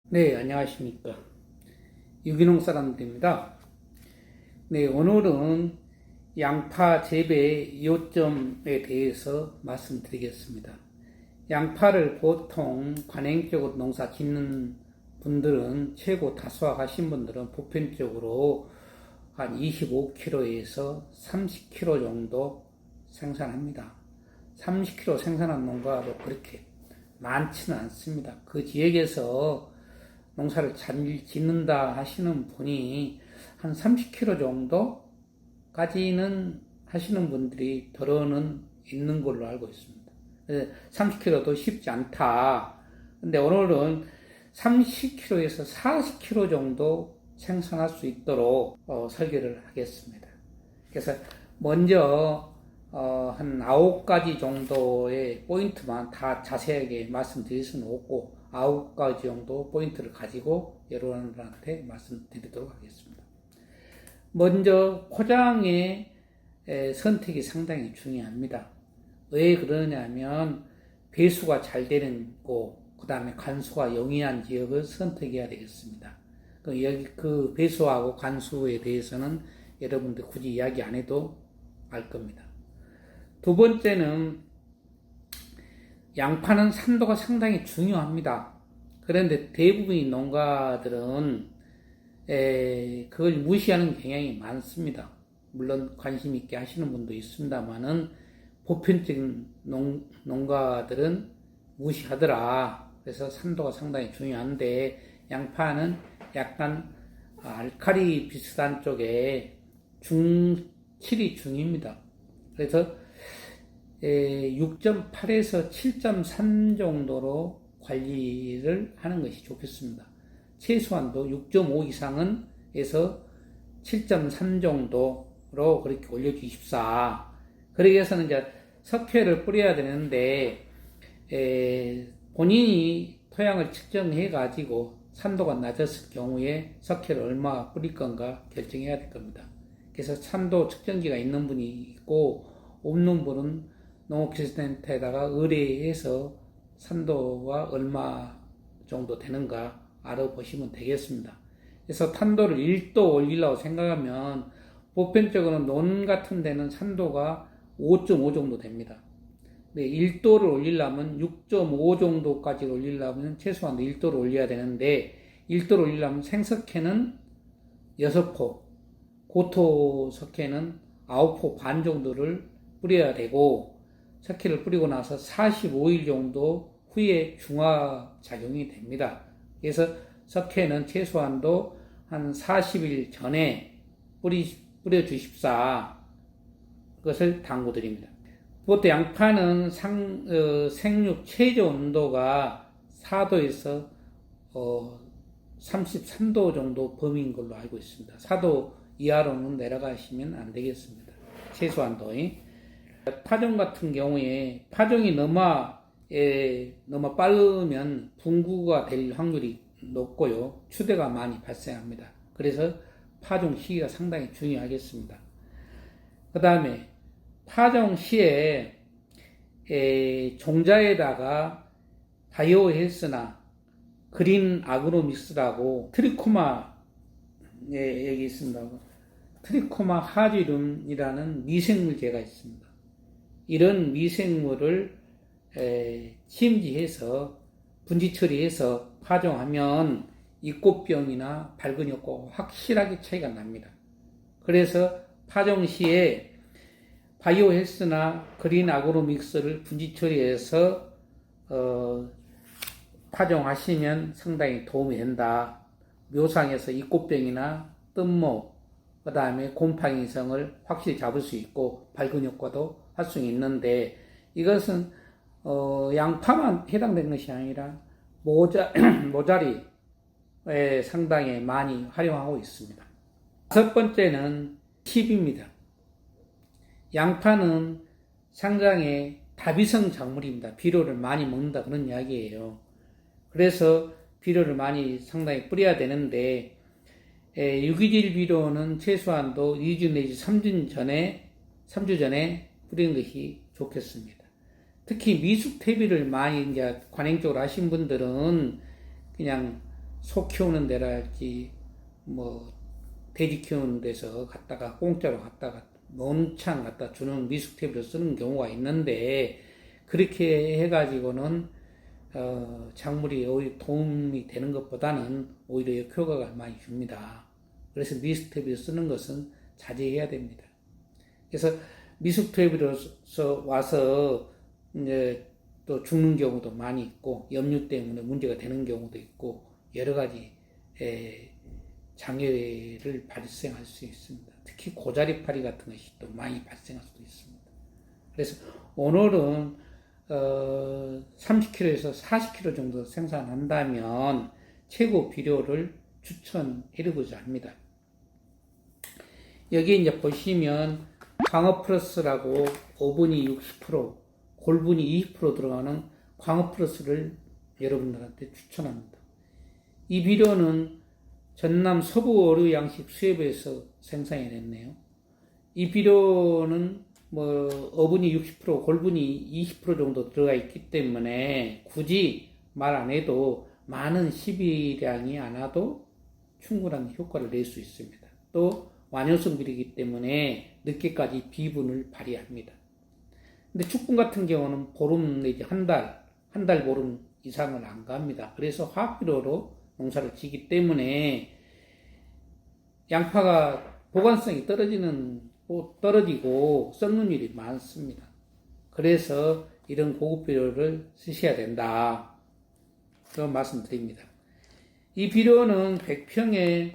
네, 안녕하십니까. 유기농 사람들입니다. 네, 오늘은 양파 재배 요점에 대해서 말씀드리겠습니다. 양파를 보통 관행적으로 농사 짓는 분들은, 최고 다수확하신 분들은 보편적으로 한 25kg에서 30kg 정도 생산합니다. 30kg 생산한 농가도 그렇게 많지는 않습니다. 그 지역에서 농사를 잘 짓는다 하시는 분이 한 30kg 정도까지는 하시는 분들이 더러는 있는 걸로 알고 있습니다. 30kg도 쉽지 않다. 근데 오늘은 30kg에서 40kg 정도 생산할 수 있도록 설계를 하겠습니다. 그래서 먼저 한 9가지 정도의 포인트만 다 자세하게 말씀드릴 수는 없고 9가지 정도 포인트를 가지고 여러분들한테 말씀드리도록 하겠습니다. 먼저 포장의 선택이 상당히 중요합니다. 왜 그러냐면 배수가 잘 되는 곳, 그 다음에 관수가 용이한 지역을 선택해야 되겠습니다. 그 배수하고 관수에 대해서는 여러분들 굳이 이야기 안 해도 알 겁니다. 두 번째는 양파는 산도가 상당히 중요합니다. 그런데 대부분의 농가들은 그걸 무시하는 경향이 많습니다. 물론 관심 있게 하시는 분도 있습니다만은 보편적인 농가들은 무시하더라. 그래서 산도가 상당히 중요한데 양파는 약간 알칼리 비슷한 쪽에 7이 중입니다. 그래서 6.8에서 7.3 정도로 관리를 하는 것이 좋겠습니다. 최소한도 6.5 이상은 해서 7.3 정도로 그렇게 올려주십사. 그러기 위해서는 이제 석회를 뿌려야 되는데 본인이 토양을 측정해 가지고 산도가 낮았을 경우에 석회를 얼마 뿌릴 건가 결정해야 될 겁니다. 그래서 산도 측정기가 있는 분이 있고 없는 분은 농업기술센터에다가 의뢰해서 산도가 얼마 정도 되는가 알아보시면 되겠습니다. 그래서 탄도를 1도 올리려고 생각하면 보편적으로는 논 같은 데는 산도가 5.5 정도 됩니다. 1도를 올리려면 6.5 정도까지 올리려면 최소한 1도를 올려야 되는데 1도를 올리려면 생석회는 6포, 고토 석회는 9포 반 정도를 뿌려야 되고 석회를 뿌리고 나서 45일 정도 후에 중화작용이 됩니다. 그래서 석회는 최소한도 한 40일 전에 뿌려주십사 것을 당부드립니다. 보통 양파는 생육 최저 온도가 4도에서 33도 정도 범위인 걸로 알고 있습니다. 4도 이하로는 내려가시면 안 되겠습니다. 최소한도에. 파종 같은 경우에 파종이 너무 빠르면 분구가 될 확률이 높고요. 추대가 많이 발생합니다. 그래서 파종 시기가 상당히 중요하겠습니다. 그 다음에 파종 시에 종자에다가 바이오 헬스나 그린 아그로 믹스라고 트리코마 여기 있습니다. 트리코마 하지lum이라는 미생물제가 있습니다. 이런 미생물을 침지해서 분지 처리해서 파종하면 잎꽃병이나 밝은 효과가 확실하게 차이가 납니다. 그래서 파종 시에 바이오 헬스나 그린 아그로 믹스를 분지 처리해서 파종하시면 상당히 도움이 된다. 묘상에서 잎꽃병이나 뜬목, 그 다음에 곰팡이성을 확실히 잡을 수 있고 밝은 효과도 할 수 있는데 이것은 양파만 해당되는 것이 아니라 모자리에 상당히 많이 활용하고 있습니다. 다섯 번째는 팁입니다. 양파는 상당히 다비성 작물입니다. 비료를 많이 먹는다 그런 이야기예요. 그래서 비료를 많이 상당히 뿌려야 되는데 유기질 비료는 최소한도 2주 내지 3주 전에 뿌리는 것이 좋겠습니다. 특히 미숙 퇴비를 많이 이제 관행적으로 하신 분들은 그냥 소 키우는 데랄지 뭐 돼지 키우는 데서 갖다가 공짜로 갖다가 농창 갖다 주는 미숙탭을 쓰는 경우가 있는데, 그렇게 해가지고는 작물이 오히려 도움이 되는 것보다는 오히려 역효과가 많이 줍니다. 그래서 미숙탭을 쓰는 것은 자제해야 됩니다. 그래서 미숙탭으로서 와서 이제 또 죽는 경우도 많이 있고, 염류 때문에 문제가 되는 경우도 있고, 여러 가지 장애를 발생할 수 있습니다. 특히 고자리파리 같은 것이 또 많이 발생할 수도 있습니다. 그래서 오늘은 30kg에서 40kg 정도 생산한다면 최고 비료를 추천해드리고자 합니다. 여기 이제 보시면 광어 플러스라고 어분이 60%, 골분이 20% 들어가는 광어 플러스를 여러분들한테 추천합니다. 이 비료는 전남 서부 어류 양식 수협에서 생산해냈네요. 이 비료는 뭐 어분이 60%, 골분이 20% 정도 들어가 있기 때문에 굳이 말 안 해도 많은 시비량이 안 와도 충분한 효과를 낼 수 있습니다. 또 완효성 비료이기 때문에 늦게까지 비분을 발휘합니다. 근데 축분 같은 경우는 보름 내지 한 달 보름 이상을 안 갑니다. 그래서 화학비료로 농사를 지기 때문에 양파가 보관성이 떨어지고 썩는 일이 많습니다. 그래서 이런 고급 비료를 쓰셔야 된다. 그런 말씀드립니다. 이 비료는 100평에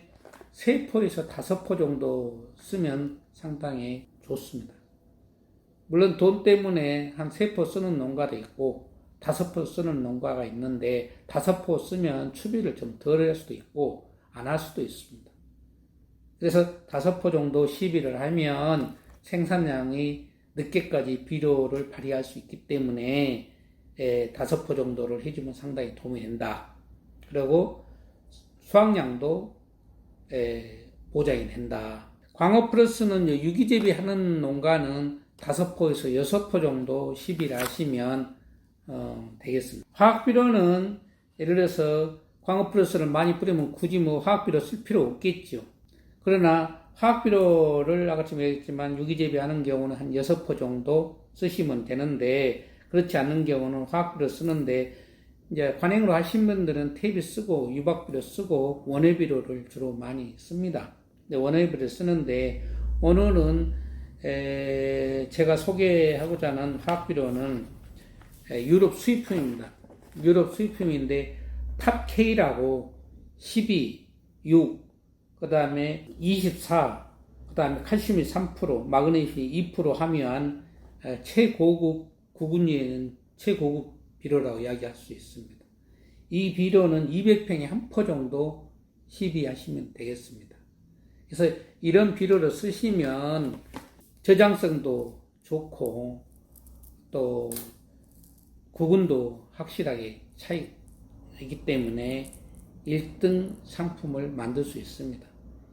3포에서 5포 정도 쓰면 상당히 좋습니다. 물론 돈 때문에 한 3포 쓰는 농가도 있고 5포 쓰는 농가가 있는데 5포 쓰면 추비를 좀 덜 할 수도 있고 안 할 수도 있습니다. 그래서 5포 정도 시비를 하면 생산량이 늦게까지 비료를 발휘할 수 있기 때문에 5포 정도를 해주면 상당히 도움이 된다. 그리고 수확량도 보장이 된다. 광어 플러스는 유기재배 하는 농가는 5포에서 6포 정도 시비를 하시면 되겠습니다. 화학비료는 예를 들어서 광어 플러스를 많이 뿌리면 굳이 뭐 화학비료 쓸 필요 없겠죠. 그러나 화학비료를 아까처럼 얘기했지만 유기재배 하는 경우는 한 6포 정도 쓰시면 되는데, 그렇지 않는 경우는 화학비료 쓰는데, 이제 관행으로 하신 분들은 탭이 쓰고 유박비료 쓰고 원예비료를 주로 많이 씁니다. 원예비료를 쓰는데, 오늘은 제가 소개하고자 하는 화학비료는 유럽 수입품입니다. 유럽 수입품인데 탑K라고 12, 6, 그 다음에 24, 그 다음에 칼슘이 3%, 마그네슘이 2% 함유한 최고급 구분유에는 최고급 비료라고 이야기할 수 있습니다. 이 비료는 200평에 1포 정도 시비하시면 되겠습니다. 그래서 이런 비료를 쓰시면 저장성도 좋고 또 구분도 확실하게 차이기 때문에 1등 상품을 만들 수 있습니다.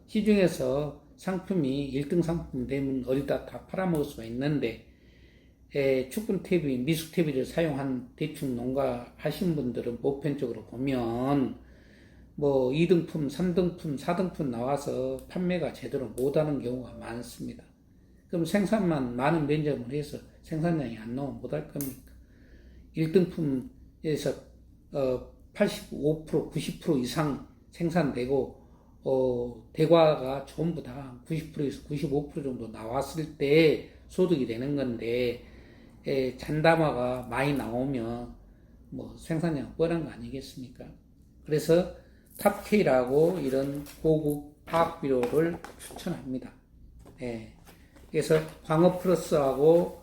시중에서 상품이 1등 상품 되면 어디다 다 팔아먹을 수가 있는데, 축분 탭이 미숙 탭을 사용한 대충 농가 하신 분들은 보편적으로 보면 뭐 2등품, 3등품, 4등품 나와서 판매가 제대로 못하는 경우가 많습니다. 그럼 생산만 많은 면적을 해서 생산량이 안 나오면 못할 겁니까? 1등품에서 85%, 90% 이상 생산되고 대과가 전부 다 90%에서 95% 정도 나왔을 때 소득이 되는 건데, 잔담화가 많이 나오면 뭐 생산량 뻔한 거 아니겠습니까? 그래서 탑K라고 이런 고급 화학비료를 추천합니다. 그래서 광어 플러스하고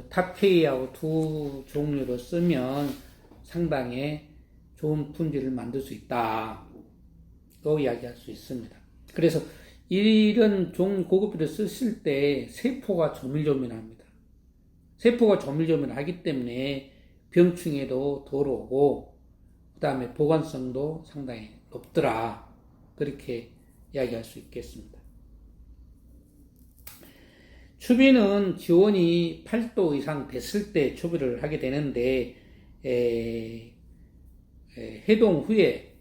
탑K하고 두 종류로 쓰면 상당히 좋은 품질을 만들 수 있다. 또 이야기할 수 있습니다. 그래서 이런 고급비를 쓰실 때 세포가 조밀조밀합니다. 세포가 조밀조밀하기 때문에 병충해도 덜 오고 그 다음에 보관성도 상당히 높더라. 그렇게 이야기할 수 있겠습니다. 추비는 지온이 8도 이상 됐을 때 추비를 하게 되는데 해동 후에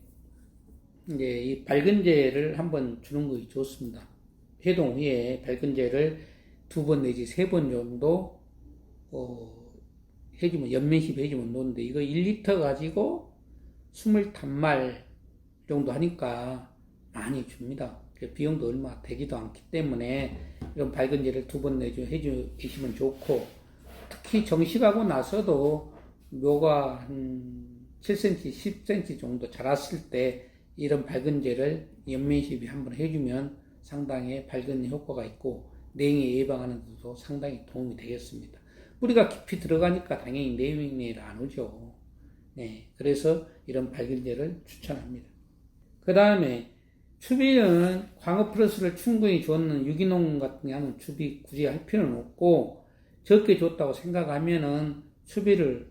이제 이 밝은제를 한번 주는 것이 좋습니다. 해동 후에 밝은제를 2번 내지 3번 정도 해주면, 연면시 해주면 좋은데, 이거 1리터 가지고 20단말 정도 하니까 많이 줍니다. 비용도 얼마 되지도 않기 때문에 이런 밝은제를 2번 내주 해주시면 좋고, 특히 정식하고 나서도 묘가 한 7cm, 10cm 정도 자랐을 때 이런 밝은제를 연면시비 한번 해주면 상당히 밝은 효과가 있고 냉해 예방하는 데도 상당히 도움이 되겠습니다. 뿌리가 깊이 들어가니까 당연히 냉해를 안 오죠. 네, 그래서 이런 밝은제를 추천합니다. 그 다음에 추비는 광어 플러스를 충분히 줬는 유기농 같은 경우는 추비 굳이 할 필요는 없고, 적게 줬다고 생각하면은 추비를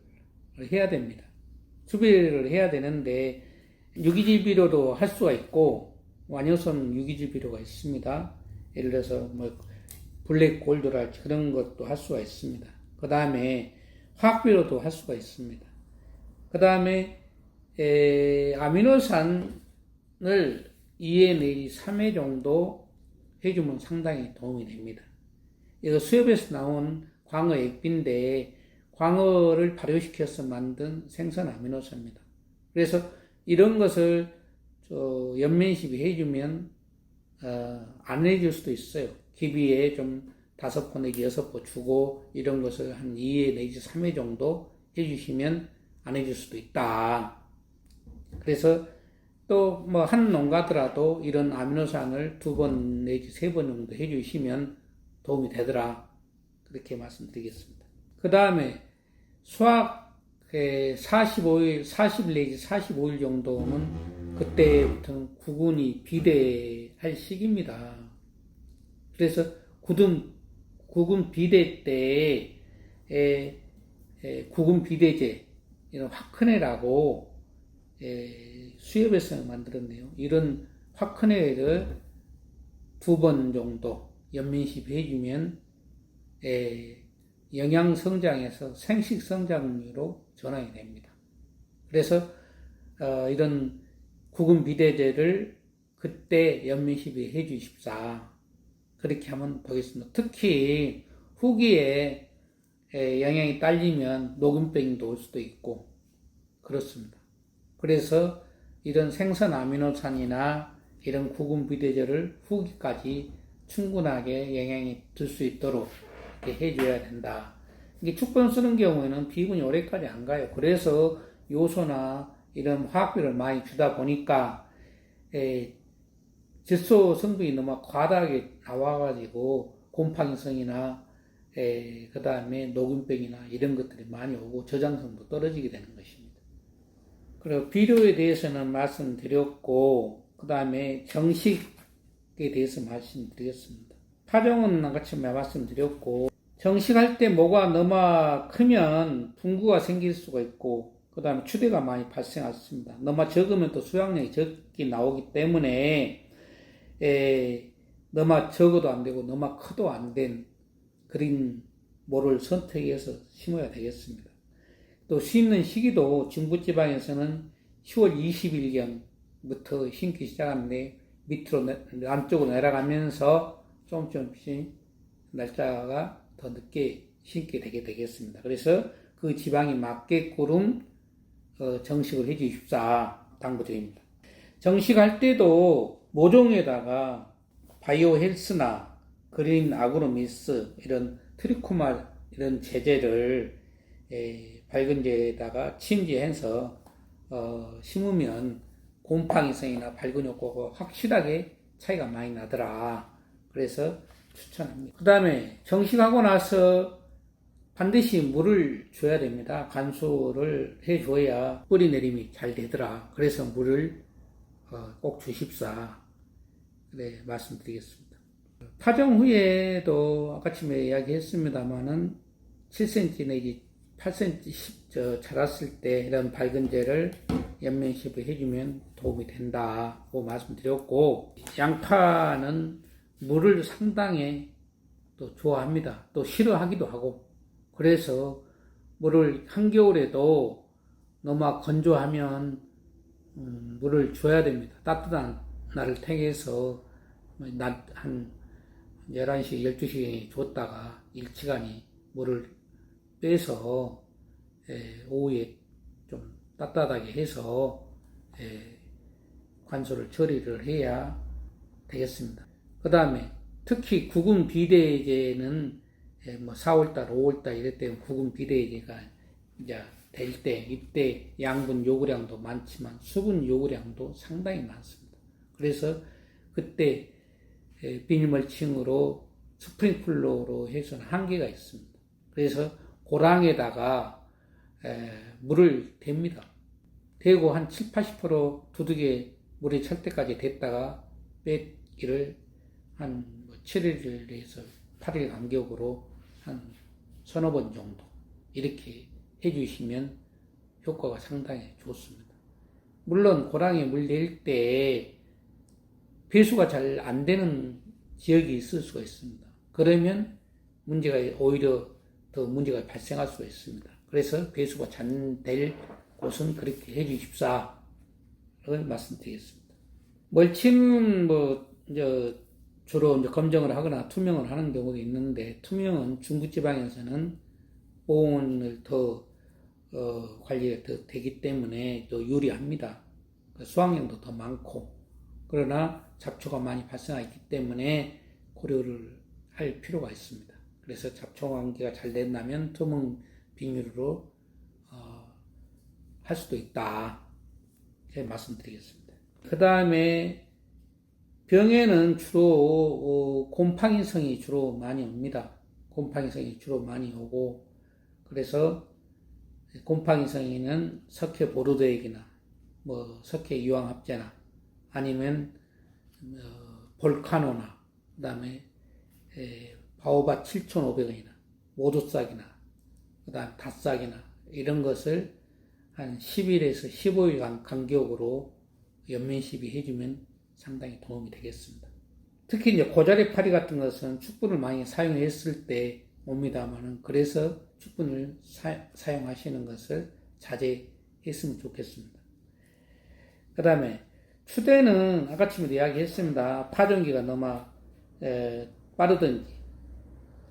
해야 됩니다. 추비를 해야 되는데 유기질 비료도 할 수가 있고 완효성 유기질 비료가 있습니다. 예를 들어서 뭐 블랙 골드랄지 그런 것도 할 수가 있습니다. 그 다음에 화학비료도 할 수가 있습니다. 그 다음에 아미노산을 2회 내지 3회 정도 해주면 상당히 도움이 됩니다. 이거 수협에서 나온 광어 액비인데 광어를 발효시켜서 만든 생선 아미노산입니다. 그래서 이런 것을 연면시비 해주면 안 해줄 수도 있어요. 기비에 좀 5포 내지 6포 주고 이런 것을 한 2회 내지 3회 정도 해주시면 안 해줄 수도 있다. 그래서 또 뭐 한 농가더라도 이런 아미노산을 2번 내지 3번 정도 해주시면 도움이 되더라. 그렇게 말씀드리겠습니다. 그 다음에 수확 45일, 40 내지 45일 정도는 그때부터는 구근이 비대할 시기입니다. 그래서 구근 비대 때에 구근 비대제, 이런 화크네라고 수협에서 만들었네요. 이런 화크네를 2번 정도 연면시비 해주면 영양 성장에서 생식 성장류로 전환이 됩니다. 그래서 이런 구근 비대제를 그때 연면시비 해주십사. 그렇게 하면 되겠습니다. 특히 후기에 영양이 딸리면 녹균병도 올 수도 있고 그렇습니다. 그래서 이런 생선 아미노산이나 이런 구근 비대제를 후기까지 충분하게 영양이 들 수 있도록 이렇게 해줘야 된다. 이게 축본 쓰는 경우에는 비군이 오래까지 안 가요. 그래서 요소나 이런 화학비를 많이 주다 보니까 질소 성분이 너무 과다하게 나와가지고 곰팡이성이나 그 다음에 녹균병이나 이런 것들이 많이 오고 저장성도 떨어지게 되는 것입니다. 그리고 비료에 대해서는 말씀드렸고, 그 다음에 정식에 대해서 말씀드렸습니다. 파종은 같이 말씀드렸고, 정식할 때 모가 너무 크면 분구가 생길 수가 있고, 그 다음에 추대가 많이 발생했습니다. 너무 적으면 또 수확량이 적게 나오기 때문에 너무 적어도 안 되고 너무 커도 안 된 그린 모를 선택해서 심어야 되겠습니다. 또 심는 시기도 중부지방에서는 10월 20일경부터 심기 시작하는데 밑으로 남쪽으로 내려가면서 조금씩 날짜가 더 늦게 심게 되겠습니다. 그래서 그 지방에 맞게끔 정식을 해주십사 당부드립니다. 정식할 때도 모종에다가 바이오 헬스나 그린 아그로미스 이런 트리코말 이런 제재를 밝은제에다가 침지해서 심으면 곰팡이성이나 밝은 효과가 확실하게 차이가 많이 나더라. 그래서 추천합니다. 그 다음에 정식하고 나서 반드시 물을 줘야 됩니다. 간수를 해줘야 뿌리 내림이 잘 되더라. 그래서 물을 꼭 주십사. 네, 말씀드리겠습니다. 파종 후에도 아까쯤에 이야기했습니다만은 7cm 내지 8cm 자랐을 때 이런 밝은제를 연면시비 해주면 도움이 된다고 말씀드렸고, 양파는 물을 상당히 또 좋아합니다. 또 싫어하기도 하고, 그래서 물을 한겨울에도 너무 건조하면 물을 줘야 됩니다. 따뜻한 날을 택해서 낮 한 11시, 12시에 줬다가 일찌감치 물을 빼서 오후에 좀 따뜻하게 해서 관수를 처리를 해야 되겠습니다. 그 다음에 특히 구근 비대제는 뭐 4월달, 5월달 이럴 때는 구근 비대제가 이제 될 때, 이때 양분 요구량도 많지만 수분 요구량도 상당히 많습니다. 그래서 그때 비닐멀칭으로 스프링클러로 해서는 한계가 있습니다. 그래서 고랑에다가 물을 댑니다. 대고 한 7, 80% 두둑에 물이 찰 때까지 댔다가 빼기를 한 7일에서 8일 간격으로 한 서너 번 정도 이렇게 해주시면 효과가 상당히 좋습니다. 물론 고랑에 물 낼 때 배수가 잘 안 되는 지역이 있을 수가 있습니다. 그러면 문제가 오히려 더 문제가 발생할 수가 있습니다. 그래서 배수가 잘 될 곳은 그렇게 해주십사를 말씀드리겠습니다. 멀칭은 주로 검정을 하거나 투명을 하는 경우도 있는데, 투명은 중부지방에서는 보온을 더 관리가 더 되기 때문에 또 유리합니다. 수확량도 더 많고, 그러나 잡초가 많이 발생하기 때문에 고려를 할 필요가 있습니다. 그래서 잡초 관리가 잘 된다면 투명 비닐로 할 수도 있다. 이렇게 말씀드리겠습니다. 그 다음에 병에는 주로 곰팡이성이 주로 많이 옵니다. 곰팡이성이 주로 많이 오고, 그래서 곰팡이성에는 석회 보르도액이나 석회 이황합제나 아니면 볼카노나 그 다음에 바오바 7,500원이나 모두싹이나 그 다음 닷싹이나 이런 것을 한 10일에서 15일 간격으로 연면 시비해주면 상당히 도움이 되겠습니다. 특히 이제 고자리 파리 같은 것은 축분을 많이 사용했을 때 옵니다만은, 그래서 축분을 사용하시는 것을 자제했으면 좋겠습니다. 그 다음에 추대는 아까쯤에도 이야기했습니다. 파종기가 너무 빠르든지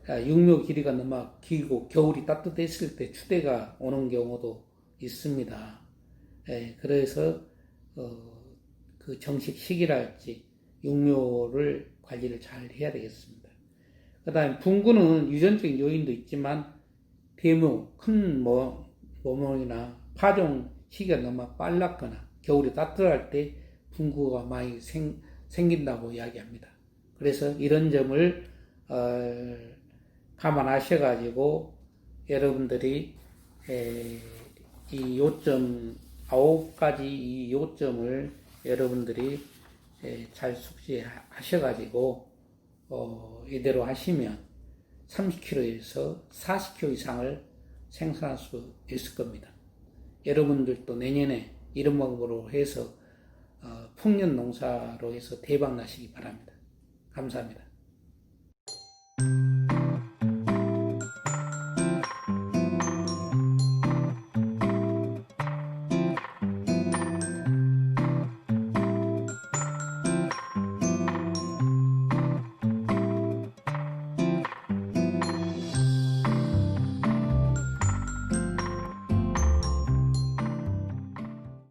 육묘 길이가 너무 길고 겨울이 따뜻했을 때 추대가 오는 경우도 있습니다. 그래서 그 정식 시기랄지 육묘를 관리를 잘 해야 되겠습니다. 그 다음에 분구는 유전적인 요인도 있지만 대묘, 큰 모종이나 파종 시기가 너무 빨랐거나 겨울이 따뜻할 때 분구가 많이 생긴다고 이야기합니다. 그래서 이런 점을 감안하셔가지고 여러분들이 이 요점 9가지 이 요점을 여러분들이 잘 숙지하셔가지고 이대로 하시면 30kg에서 40kg 이상을 생산할 수 있을 겁니다. 여러분들도 내년에 이런 방법으로 해서 풍년 농사로 해서 대박 나시기 바랍니다. 감사합니다.